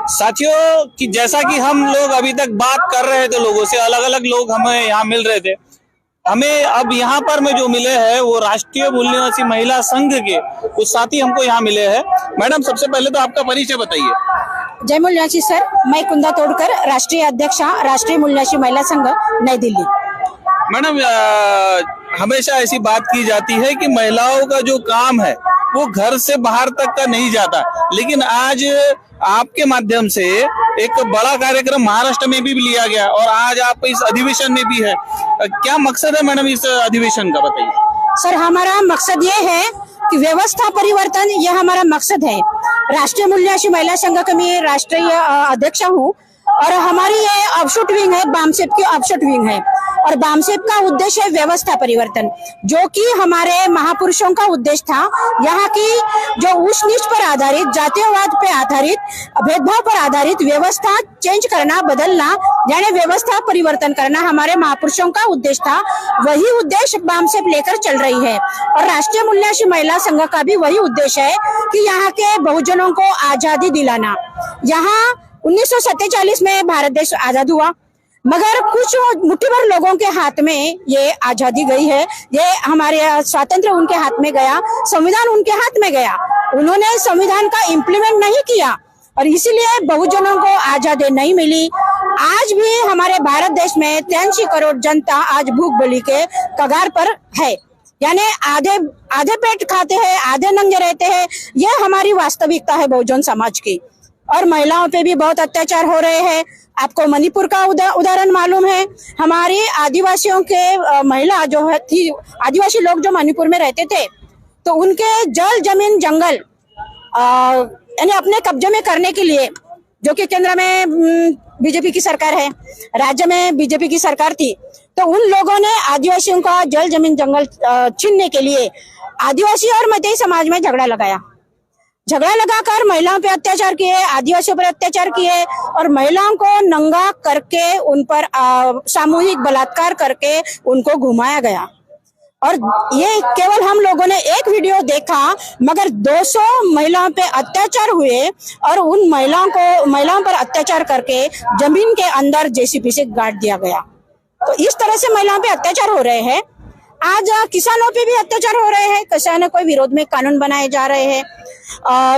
साथियों कि जैसा कि हम लोग अभी तक बात कर रहे थे लोगों से, अलग अलग लोग हमें यहाँ मिल रहे थे। हमें अब यहाँ पर में जो मिले हैं वो राष्ट्रीय मूल निवासी महिला संघ के कुछ साथी हमको यहाँ मिले हैं। मैडम, सबसे पहले तो आपका परिचय बताइए। जय मूल निवासी सर, मैं कुंदा तोड़कर, राष्ट्रीय अध्यक्षा, राष्ट्रीय मूल निवासी महिला संघ, नई दिल्ली। मैडम, हमेशा ऐसी बात की जाती है कि महिलाओं का जो काम है वो घर से बाहर तक का नहीं जाता, लेकिन आज आपके माध्यम से एक बड़ा कार्यक्रम महाराष्ट्र में भी लिया गया और आज आप इस अधिवेशन में भी है। क्या मकसद है मैडम इस अधिवेशन का, बताइए। सर, हमारा मकसद ये है कि व्यवस्था परिवर्तन, यह हमारा मकसद है। राष्ट्रीय मूल निवासी महिला संघ का मैं राष्ट्रीय अध्यक्ष हूँ और हमारी ये ऑफशूट विंग है, बामसेप की ऑफशूट विंग है और बामसेप का उद्देश्य है व्यवस्था परिवर्तन, जो कि हमारे महापुरुषों का उद्देश्य था। यहाँ की जो ऊंच नीच पर आधारित, जातीयवाद पे आधारित, भेदभाव पर आधारित व्यवस्था चेंज करना, बदलना, यानी व्यवस्था परिवर्तन करना हमारे महापुरुषों का उद्देश्य था। वही उद्देश्य बामसेप लेकर चल रही है और राष्ट्रीय मूल निवासी महिला संघ का भी वही उद्देश्य है कि यहाँ के बहुजनों को आजादी दिलाना। यहाँ 1947 में भारत देश आजाद हुआ, मगर कुछ मुट्ठी भर लोगों के हाथ में ये आजादी गई है। ये हमारे स्वातंत्र्य उनके हाथ में गया, संविधान उनके हाथ में गया। उन्होंने संविधान का इम्प्लीमेंट नहीं किया और इसीलिए बहुजनों को आजादी नहीं मिली। आज भी हमारे भारत देश में 83 करोड़ जनता आज भूख बली के कगार पर है, यानी आधे पेट खाते हैं, आधे नंगे रहते हैं। ये हमारी वास्तविकता है बहुजन समाज की। और महिलाओं पे भी बहुत अत्याचार हो रहे हैं। आपको मणिपुर का उदाहरण मालूम है। हमारी आदिवासियों के महिला जो है थी, आदिवासी लोग जो मणिपुर में रहते थे, तो उनके जल, जमीन, जंगल यानी अपने कब्जे में करने के लिए, जो कि केंद्र में बीजेपी की सरकार है, राज्य में बीजेपी की सरकार थी, तो उन लोगों ने आदिवासियों का जल, जमीन, जंगल छीनने के लिए आदिवासी और मैतेई समाज में झगड़ा लगाकर महिलाओं पे अत्याचार किए, आदिवासियों पर अत्याचार किए और महिलाओं को नंगा करके उन पर सामूहिक बलात्कार करके उनको घुमाया गया। और ये केवल हम लोगों ने एक वीडियो देखा, मगर 200 महिलाओं पे अत्याचार हुए और उन महिलाओं पर अत्याचार करके जमीन के अंदर जेसीबी से गाड़ दिया गया। तो इस तरह से महिलाओं पे अत्याचार हो रहे हैं। आज किसानों पे भी अत्याचार हो रहे हैं। किसानों को विरोध में कानून बनाए जा रहे हैं,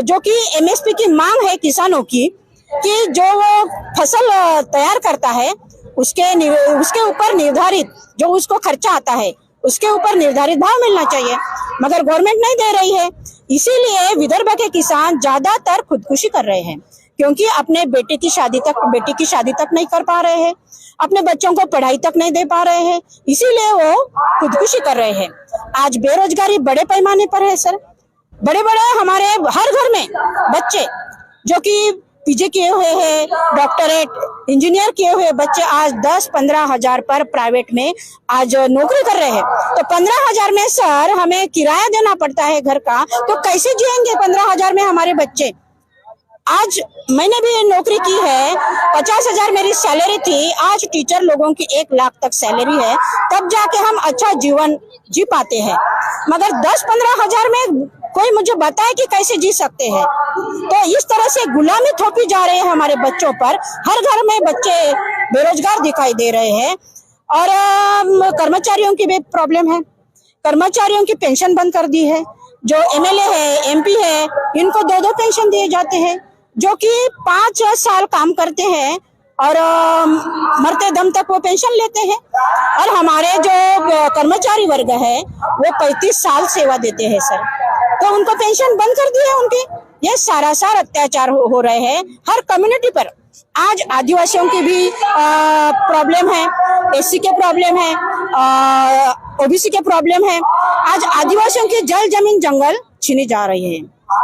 जो कि एमएसपी की मांग है किसानों की, कि जो वो फसल तैयार करता है उसके ऊपर निर्धारित, जो उसको खर्चा आता है उसके ऊपर निर्धारित भाव मिलना चाहिए, मगर गवर्नमेंट नहीं दे रही है। इसीलिए विदर्भ के किसान ज्यादातर खुदकुशी कर रहे हैं, क्योंकि अपने बेटी की शादी तक नहीं कर पा रहे हैं, अपने बच्चों को पढ़ाई तक नहीं दे पा रहे हैं, इसीलिए वो खुदकुशी कर रहे हैं। आज बेरोजगारी बड़े पैमाने पर है सर। बड़े हमारे हर घर में बच्चे जो कि पीजी किए हुए हैं, डॉक्टरेट, इंजीनियर किए हुए बच्चे आज 10-15 हजार पर प्राइवेट में आज नौकरी कर रहे हैं। तो 15 हजार में सर हमें किराया देना पड़ता है घर का, तो कैसे जिएंगे 15 हजार में हमारे बच्चे। आज मैंने भी नौकरी की है, 50 हजार मेरी सैलरी थी, आज टीचर लोगों की 1 लाख तक सैलरी है, तब जाके हम अच्छा जीवन जी पाते हैं। मगर 10-15 हजार में कोई मुझे बताए कि कैसे जी सकते हैं। तो इस तरह से गुलामी थोपी जा रही है हमारे बच्चों पर। हर घर में बच्चे बेरोजगार दिखाई दे रहे हैं और कर्मचारियों की भी प्रॉब्लम है। कर्मचारियों की पेंशन बंद कर दी है। जो एमएलए है, एमपी है, इनको 2-2 पेंशन दिए जाते हैं, जो कि 5 साल काम करते हैं और मरते दम तक वो पेंशन लेते हैं। और हमारे जो कर्मचारी वर्ग है वो 35 साल सेवा देते हैं सर, तो उनको पेंशन बंद कर दी है उनकी। ये सारासार अत्याचार हो रहे हैं हर कम्युनिटी पर। आज आदिवासियों की भी प्रॉब्लम है, एससी के प्रॉब्लम है, ओबीसी के प्रॉब्लम है। आज आदिवासियों की जल, जमीन, जंगल छीनी जा रही है।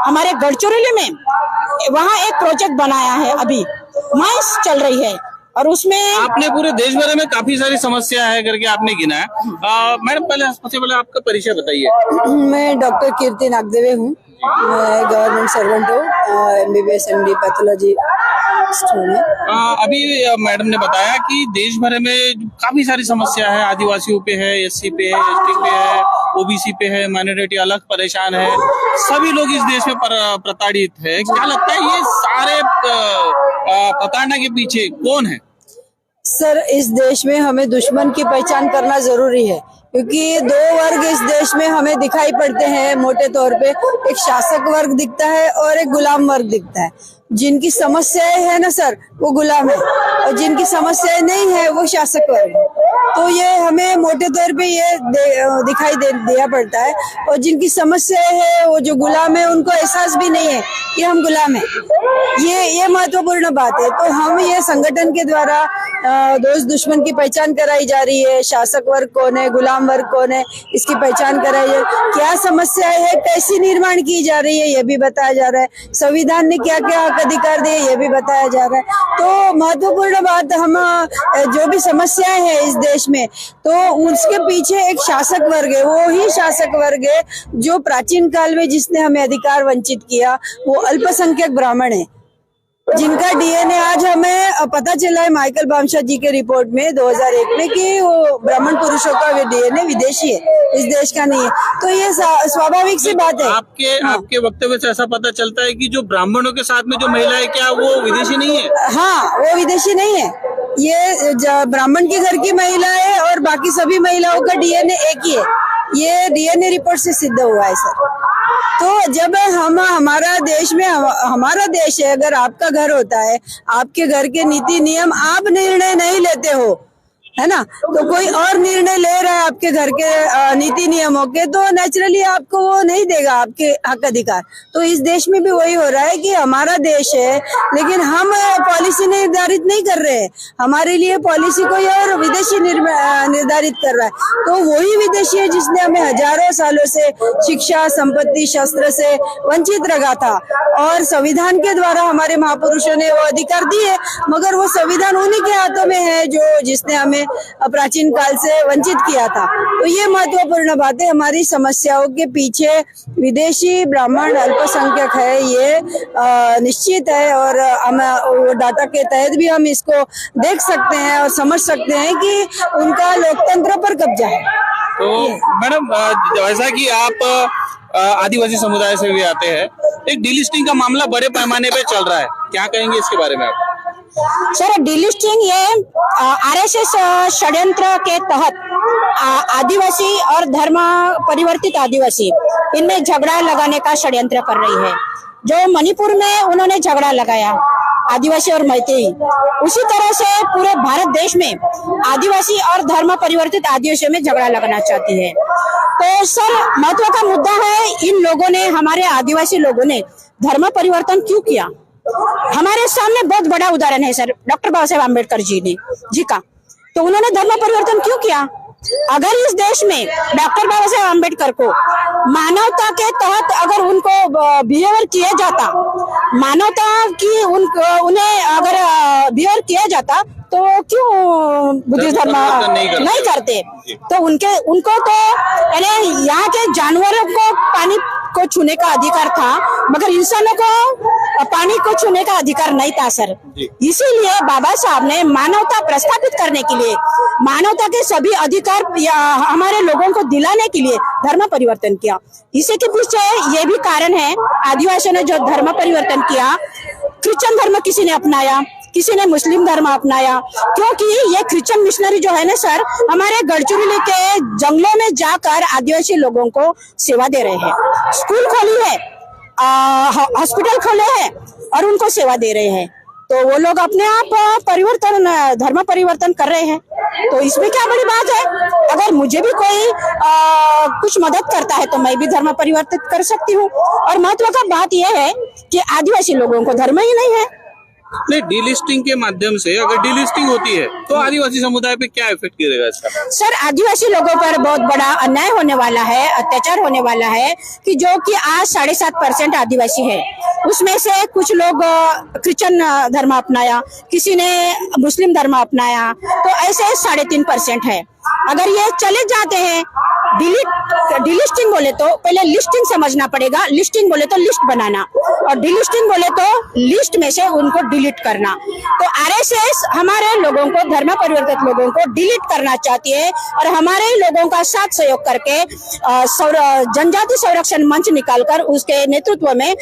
हमारे गढ़चिरौली में वहाँ एक प्रोजेक्ट बनाया है, अभी माइंस चल रही है और उसमें आपने पूरे देश भर में काफी सारी समस्या है करके आपने गिना है। मैडम, सबसे पहले आपका परिचय बताइए। मैं डॉक्टर कीर्ति नागदेवे हूँ। मैं गवर्नमेंट सर्वेंट हूँ, MBBS MD पैथोलॉजी में। अभी मैडम ने बताया कि देश भर में काफी सारी समस्या है, आदिवासियों पे है, एससी पे है, एसटी पे है, ओबीसी पे है, माइनॉरिटी अलग परेशान है। सभी लोग इस देश में प्रताड़ित है। क्या लगता है ये सारे प्रताड़ना के पीछे कौन है? सर, इस देश में हमें दुश्मन की पहचान करना जरूरी है, क्योंकि दो वर्ग इस देश में हमें दिखाई पड़ते हैं मोटे तौर पे। एक शासक वर्ग दिखता है और एक गुलाम वर्ग दिखता है। जिनकी समस्याएं है ना सर, वो गुलाम है, और जिनकी समस्याएं नहीं है वो शासक वर्ग है। तो ये हमें मोटे तौर पे ये दिखाई दिया पड़ता है। और जिनकी समस्याएं है, वो जो गुलाम है, उनको एहसास भी नहीं है कि हम गुलाम हैं। ये महत्वपूर्ण बात है। तो हम ये संगठन के द्वारा दोस्त दुश्मन की पहचान कराई जा रही है। शासक वर्ग कौन है, गुलाम वर्ग कौन है, इसकी पहचान कराई है। क्या समस्याएं है, कैसी निर्माण की जा रही है, ये भी बताया जा रहा है। संविधान ने क्या क्या हक अधिकार दिए, ये भी बताया जा रहा है। तो महत्वपूर्ण बात, हम जो भी समस्याएं हैं इस देश में, तो उसके पीछे एक शासक वर्ग है। वो ही शासक वर्ग है जो प्राचीन काल में जिसने हमें अधिकार वंचित किया, वो अल्पसंख्यक ब्राह्मण है, जिनका डीएनए आज हमें पता चला है माइकल बामशा जी के रिपोर्ट में 2001 में कि वो ब्राह्मण पुरुषों का डीएनए विदेशी है, इस देश का नहीं है। तो ये स्वाभाविक सी बात है। आपके वक्तव्य से ऐसा पता चलता है कि जो ब्राह्मणों के साथ में जो महिला है, क्या वो विदेशी नहीं है? हाँ, वो विदेशी नहीं है। ये ब्राह्मण के घर की महिला है और बाकी सभी महिलाओं का डीएनए एक ही है। ये डीएनए रिपोर्ट से सिद्ध हुआ है सर। तो जब हमारा देश में हमारा देश है, अगर आपका घर होता है, आपके घर के नीति नियम आप निर्णय नहीं लेते हो, है ना, तो कोई और निर्णय ले रहा है आपके घर के नीति नियमों के, तो नेचुरली आपको वो नहीं देगा आपके हक अधिकार। तो इस देश में भी वही हो रहा है कि हमारा देश है, लेकिन हम पॉलिसी निर्धारित नहीं कर रहे हैं। हमारे लिए पॉलिसी कोई और विदेशी निर्धारित कर रहा है। तो वही विदेशी है जिसने हमें हजारों सालों से शिक्षा, संपत्ति, शस्त्र से वंचित रखा था, और संविधान के द्वारा हमारे महापुरुषों ने वो अधिकार दिए, मगर वो संविधान उन्हीं के हाथों में है जो जिसने हमें प्राचीन काल से वंचित किया था। तो ये महत्वपूर्ण बात है। हमारी समस्याओं के पीछे विदेशी ब्राह्मण अल्पसंख्यक है, ये निश्चित है। और हम डाटा के तहत भी हम इसको देख सकते हैं और समझ सकते हैं कि उनका लोकतंत्र पर कब्जा है। तो मैडम, जैसा कि आप आदिवासी समुदाय से भी आते हैं, एक डीलिस्टिंग का मामला बड़े पैमाने पे चल रहा है, क्या कहेंगे इसके बारे में आप? सर, डीलिस्टिंग ये आरएसएस षड्यंत्र के तहत आदिवासी और धर्म परिवर्तित आदिवासी इनमें झगड़ा लगाने का षड्यंत्र कर रही है। जो मणिपुर में उन्होंने झगड़ा लगाया आदिवासी और मैतेई, उसी तरह से पूरे भारत देश में आदिवासी और धर्म परिवर्तित आदिवासियों में झगड़ा लगाना चाहती है। तो सर, महत्व का मुद्दा है, इन लोगों ने, हमारे आदिवासी लोगों ने धर्म परिवर्तन क्यों किया? हमारे सामने बहुत बड़ा उदाहरण है सर, डॉक्टर बाबा साहेब आम्बेडकर जी का। तो उन्होंने धर्म परिवर्तन क्यों किया? अगर इस देश में डॉक्टर बाबा साहेब आम्बेडकर को मानवता के तहत अगर उनको बिहेवियर किया जाता, मानवता की उन्हें अगर बिहेवियर किया जाता, तो क्यों बुद्धिस्ट धर्म नहीं करते? तो उनको तो यानी यहाँ के जानवरों को पानी को छूने का अधिकार था, मगर इंसानों को पानी को छूने का अधिकार नहीं था सर। इसीलिए बाबा साहब ने मानवता प्रस्थापित करने के लिए, मानवता के सभी अधिकार हमारे लोगों को दिलाने के लिए धर्म परिवर्तन किया। इसी के पीछे ये भी कारण है, आदिवासियों ने जो धर्म परिवर्तन किया, क्रिश्चियन धर्म किसी ने अपनाया, किसी ने मुस्लिम धर्म अपनाया, क्योंकि ये क्रिश्चियन मिशनरी जो है ना सर, हमारे गढ़चिरौली के जंगलों में जाकर आदिवासी लोगों को सेवा दे रहे हैं। स्कूल खोली है, हॉस्पिटल खोले हैं और उनको सेवा दे रहे हैं। तो वो लोग अपने आप धर्म परिवर्तन कर रहे हैं। तो इसमें क्या बड़ी बात है? अगर मुझे भी कोई कुछ मदद करता है तो मैं भी धर्म परिवर्तित कर सकती हूँ। और महत्व का बात यह है कि आदिवासी लोगों को धर्म ही नहीं है। नहीं, डीलिस्टिंग के माध्यम से अगर डीलिस्टिंग होती है तो आदिवासी समुदाय पे क्या इफेक्ट गिरेगा इसका? सर, आदिवासी लोगों पर बहुत बड़ा अन्याय होने वाला है, अत्याचार होने वाला है, कि जो कि आज 7.5% आदिवासी है, उसमें से कुछ लोग क्रिश्चियन धर्म अपनाया, किसी ने मुस्लिम धर्म अपनाया, तो ऐसे 3.5% है। अगर ये चले जाते हैं डिलिस्टिंग बोले तो पहले लिस्टिंग समझना पड़ेगा, लिस्टिंग बोले तो लिस्ट बनाना, और डिलिस्टिंग बोले तो लिस्ट में से उनको डिलीट करना। तो आरएसएस हमारे लोगों को, धर्म परिवर्तित लोगों को डिलीट करना चाहती है और हमारे ही लोगों का साथ सहयोग करके जनजाति संरक्षण मंच निकालकर उसके नेतृत्व में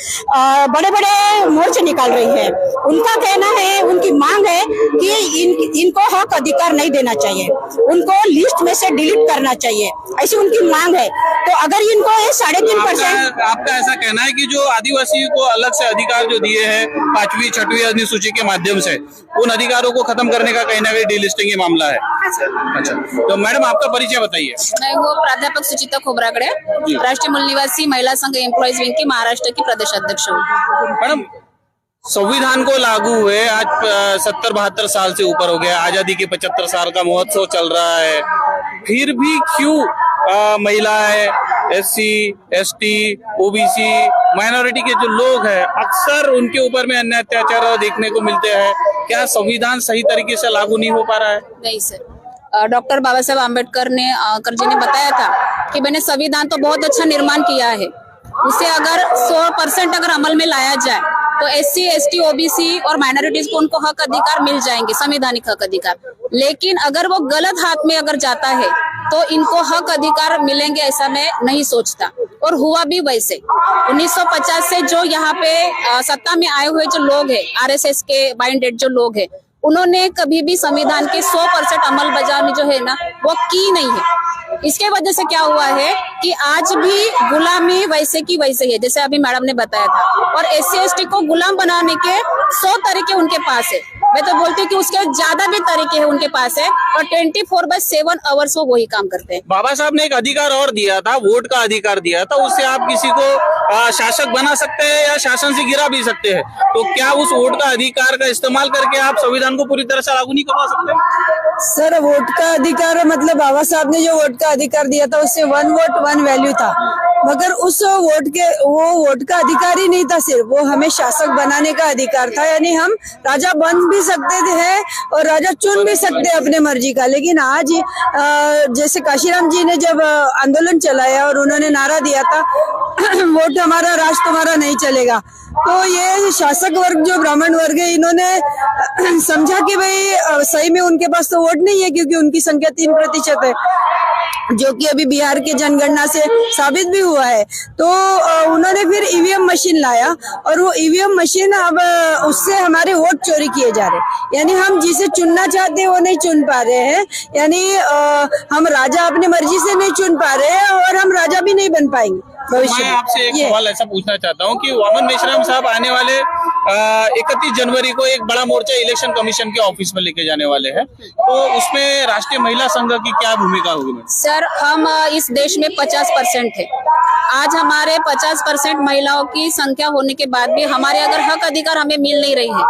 बड़े बड़े मोर्चे निकाल रही है। उनका कहना है, उनकी मांग है कि इनको हक अधिकार नहीं देना चाहिए, उनको लिस्ट में से डिलीट करना चाहिए, ऐसी उनकी मांग है। तो अगर इनको 3.5% आपका ऐसा कहना है कि जो आदिवासी को अलग से अधिकार जो दिए हैं 5वीं 6वीं अनुसूची के माध्यम से, उन अधिकारों को खत्म करने का कहीं ना कहीं डिलिस्टिंग मामला है। अच्छा, तो मैडम आपका परिचय बताइए। मैं वो प्राध्यापक सुचिता खोबरागड़े, राष्ट्रीय मूल निवासी महिला संघ एम्प्लॉइज विंग की महाराष्ट्र की प्रदेश अध्यक्ष हूँ। मैडम, संविधान को लागू हुए आज 70-72 साल से ऊपर हो गया, आजादी के 75 साल का महोत्सव चल रहा है, फिर भी क्यों महिलाएं, SC, ST, OBC, माइनॉरिटी के जो लोग हैं अक्सर उनके ऊपर में अन्य अत्याचार देखने को मिलते हैं? क्या संविधान सही तरीके से लागू नहीं हो पा रहा है? नहीं सर, डॉक्टर बाबा साहब आम्बेडकर जी ने बताया था कि मैंने संविधान तो बहुत अच्छा निर्माण किया है, उसे अगर 100% अगर अमल में लाया जाए तो SC, ST, OBC और माइनॉरिटीज को उनको हक अधिकार मिल जाएंगे, संवैधानिक हक अधिकार। लेकिन अगर वो गलत हाथ में अगर जाता है तो इनको हक अधिकार मिलेंगे ऐसा मैं नहीं सोचता, और हुआ भी वैसे। 1950 से जो यहाँ पे सत्ता में आए हुए जो लोग हैं, RSS के बाइंडेड जो लोग हैं, उन्होंने कभी भी संविधान के 100% अमल बजावनी जो है ना वो की नहीं है। इसके वजह से क्या हुआ है कि आज भी गुलामी वैसे की वैसे ही है, जैसे अभी मैडम ने बताया था, और SC, ST को गुलाम बनाने के 100 तरीके उनके पास है। मैं तो बोलती हूँ कि उसके ज्यादा भी तरीके हैं उनके पास है, और 24/7 आवर्स वो वही काम करते हैं। बाबा साहब ने एक अधिकार और दिया था, वोट का अधिकार दिया था, उससे आप किसी को शासक बना सकते हैं या शासन से गिरा भी सकते हैं। तो क्या उस वोट का अधिकार का इस्तेमाल करके आप संविधान को पूरी तरह से लागू नहीं करवा सकते? सर, वोट का अधिकार मतलब बाबा साहब ने जो वोट का अधिकार दिया था उससे 1 वोट 1 वैल्यू था, मगर उस वोट का अधिकार ही नहीं था, सिर्फ वो हमें शासक बनाने का अधिकार था। यानी हम राजा बन भी सकते थे और राजा चुन भी सकते अपने मर्जी का। लेकिन आज जैसे काशीराम जी ने जब आंदोलन चलाया और उन्होंने नारा दिया था वोट हमारा, राज तुम्हारा नहीं चलेगा, तो ये शासक वर्ग जो ब्राह्मण वर्ग है इन्होंने समझा कि भाई सही में उनके पास तो वोट नहीं है, क्योंकि उनकी संख्या 3% है, जो कि अभी बिहार के जनगणना से साबित भी हुआ है। तो उन्होंने फिर EVM मशीन लाया, और वो EVM मशीन अब उससे हमारे वोट चोरी किए जा रहे, यानी हम जिसे चुनना चाहते हैं वो नहीं चुन पा रहे हैं। यानी हम राजा अपनी मर्जी से नहीं चुन पा रहे हैं और हम राजा भी नहीं बन पाएंगे भविष्य में। मैं आपसे एक सवाल ऐसा पूछना चाहता हूं कि वामन मेश्राम साहब आने वाले 31 जनवरी को एक बड़ा मोर्चा इलेक्शन कमीशन के ऑफिस में लेके जाने वाले हैं, तो उसमें राष्ट्रीय महिला संघ की क्या भूमिका होगी? सर, हम इस देश में 50% है। आज हमारे 50% महिलाओं की संख्या होने के बाद भी हमारे अगर हक अधिकार हमें मिल नहीं रही है।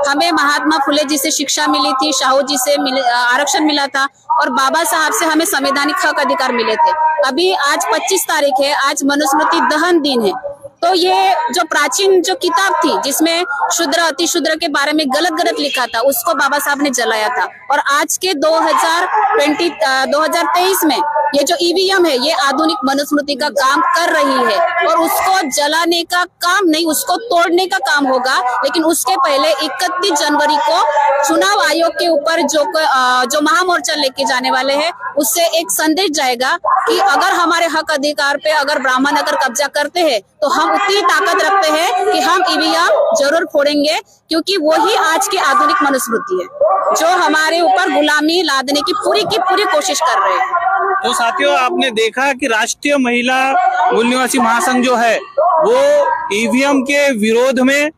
हमें महात्मा फुले जी से शिक्षा मिली थी, साहू जी से आरक्षण मिला था, और बाबा साहब से हमें संवैधानिक हक अधिकार मिले थे। अभी आज 25 तारीख है, आज मनुस्मृति दहन दिन है। तो ये जो प्राचीन जो किताब थी जिसमें शूद्र अति शूद्र के बारे में गलत लिखा था, उसको बाबा साहब ने जलाया था। और आज के 2023 में ये जो EVM है, ये आधुनिक मनुस्मृति का काम कर रही है, और उसको जलाने का काम नहीं, उसको तोड़ने का काम होगा। लेकिन उसके पहले 31 जनवरी को चुनाव आयोग के ऊपर जो महामोर्चा लेके जाने वाले हैं, उससे एक संदेश जाएगा कि अगर हमारे हक अधिकार पे अगर ब्राह्मण अगर कब्जा करते हैं तो हम उतनी ताकत रखते हैं कि हम EVM जरूर फोड़ेंगे, क्योंकि वही आज की आधुनिक मनुस्मृति है जो हमारे ऊपर गुलामी लादने की पूरी कोशिश कर रहे हैं। तो साथियों, आपने देखा कि राष्ट्रीय महिला मूल निवासी महासंघ जो है वो EVM के विरोध में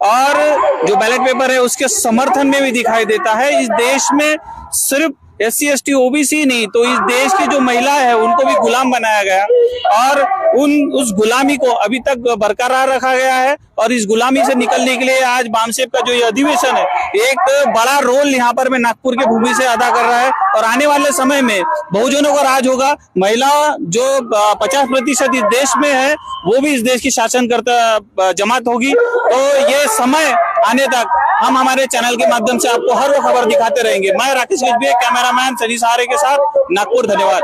और जो बैलेट पेपर है उसके समर्थन में भी दिखाई देता है। इस देश में सिर्फ SC, ST, OBC नहीं, तो इस देश की जो महिला है उनको भी गुलाम बनाया गया, और उस गुलामी को अभी तक बरकरार रखा गया है। और इस गुलामी से निकलने के लिए आज बामसेप का जो ये अधिवेशन है, एक बड़ा रोल यहाँ पर में नागपुर के भूमि से अदा कर रहा है। और आने वाले समय में बहुजनों का राज होगा। महिला जो 50% इस देश में है, वो भी इस देश की शासनकर्ता जमात होगी। तो ये समय आने तक हम हमारे चैनल के माध्यम से आपको हर वो खबर दिखाते रहेंगे। मैं राकेश गजबे, कैमरामैन सनी सहारे के साथ, नागपुर। धन्यवाद।